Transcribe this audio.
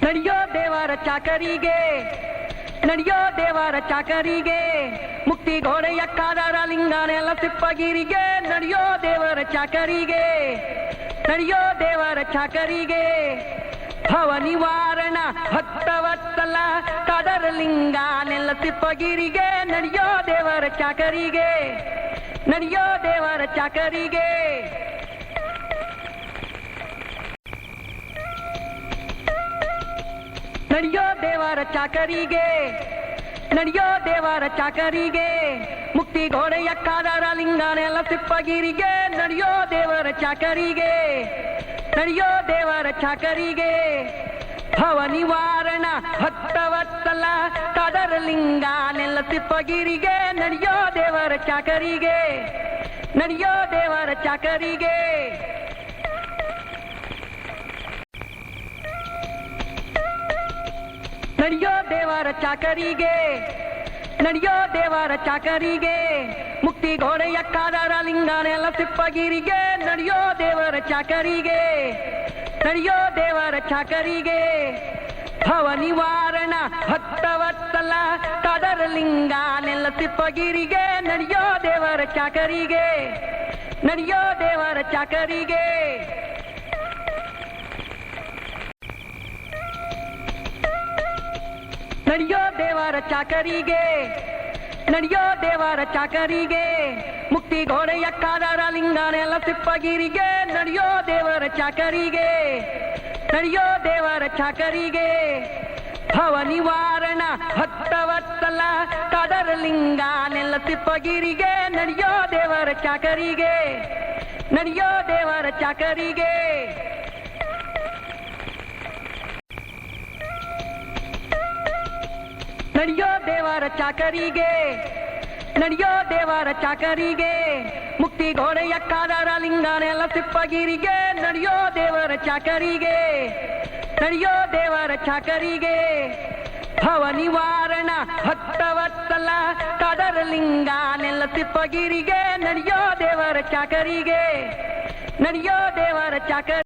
ನಡೆಯೋ ದೇವರ ಚಾಕರಿಗೆ, ನಡೆಯೋ ದೇವರ ಚಾಕರಿಗೆ, ಮುಕ್ತಿ ಗೋಡೆಯ ಕಾದರ ಲಿಂಗನೆಲ್ಲ ಸಿಪ್ಪಗಿರಿಗೆ. ನಡೆಯೋ ದೇವರ ಚಾಕರಿಗೆ, ನಡೆಯೋ ದೇವರ ಚಾಕರಿಗೆ, ಭವ ನಿವಾರಣ ಭಕ್ತವತ್ಸಲ ಕಾದರ ಲಿಂಗನೆಲ್ಲ ಸಿಪ್ಪಗಿರಿಗೆ. ನಡೆಯೋ ದೇವರ ಚಾಕರಿಗೆ, ನಡೆಯೋ ದೇವರ ಚಾಕರಿಗೆ. ನಡೆಯೋ ದೇವರ ಚಾಕರಿಗೆ, ನಡೆಯೋ ದೇವರ ಚಾಕರಿಗೆ, ಮುಕ್ತಿ ಗೋಡೆಯ ಕಾದರ ಲಿಂಗನೆಲ್ಲ ಸಿಪ್ಪಗಿರಿಗೆ. ನಡೆಯೋ ದೇವರ ಚಾಕರಿಗೆ, ನಡೆಯೋ ದೇವರ ಚಾಕರಿಗೆ, ಭವ ನಿವಾರಣ ಭಕ್ತವತ್ಸಲ ಕಾದರ ಲಿಂಗನೆಲ್ಲ ಸಿಪ್ಪಗಿರಿಗೆ. ನಡೆಯೋ ದೇವರ ಚಾಕರಿಗೆ, ನಡೆಯೋ ದೇವರ ಚಾಕರಿಗೆ. ನಡೆಯೋ ದೇವರ ಚಾಕರಿಗೆ, ನಡೆಯೋ ದೇವರ ಚಾಕರಿಗೆ, ಮುಕ್ತಿ ಗೋಡೆಯ ಕಾದರ ಲಿಂಗನೆಲ್ಲ ಸಿಪ್ಪಗಿರಿಗೆ. ನಡೆಯೋ ದೇವರ ಚಾಕರಿಗೆ, ನಡೆಯೋ ದೇವರ ಚಾಕರಿಗೆ, ಭವ ನಿವಾರಣ ಭಕ್ತವತ್ಸಲ ಕಾದರ ಲಿಂಗನೆಲ್ಲ ಸಿಪ್ಪಗಿರಿಗೆ. ನಡೆಯೋ ದೇವರ ಚಾಕರಿಗೆ, ನಡೆಯೋ ದೇವರ ಚಾಕರಿಗೆ. ನಡೆಯೋ ದೇವರ ಚಾಕರಿಗೆ, ನಡೆಯೋ ದೇವರ ಚಾಕರಿಗೆ, ಮುಕ್ತಿ ಗೋಡೆಯ ಕಾದರ ಲಿಂಗನೆಲ್ಲ ಸಿಪ್ಪಗಿರಿಗೆ. ನಡೆಯೋ ದೇವರ ಚಾಕರಿಗೆ, ನಡೆಯೋ ದೇವರ ಚಾಕರಿಗೆ, ಭವ ನಿವಾರಣ ಭಕ್ತವತ್ಸಲ ಕಾದರ ಲಿಂಗನೆಲ್ಲ ಸಿಪ್ಪಗಿರಿಗೆ. ನಡೆಯೋ ದೇವರ ಚಾಕರಿಗೆ, ನಡೆಯೋ ದೇವರ ಚಾಕರಿಗೆ. ನಡೆಯೋ ದೇವರ ಚಾಕರಿಗೆ, ನಡೆಯೋ ದೇವರ ಚಾಕರಿಗೆ, ಮುಕ್ತಿ ಗೋಡೆಯ ಕಾದರ ಲಿಂಗನೆಲ್ಲ ಸಿಪ್ಪಗಿರಿಗೆ. ನಡೆಯೋ ದೇವರ ಚಾಕರಿಗೆ, ನಡೆಯೋ ದೇವರ ಚಾಕರಿಗೆ, ಭವ ನಿವಾರಣ ಭಕ್ತವತ್ಸಲ ಕಾದರ ಲಿಂಗನೆಲ್ಲ ಸಿಪ್ಪಗಿರಿಗೆ. ನಡೆಯೋ ದೇವರ ಚಾಕರಿಗೆ, ನಡೆಯೋ ದೇವರ ಚಾಕರಿಗೆ.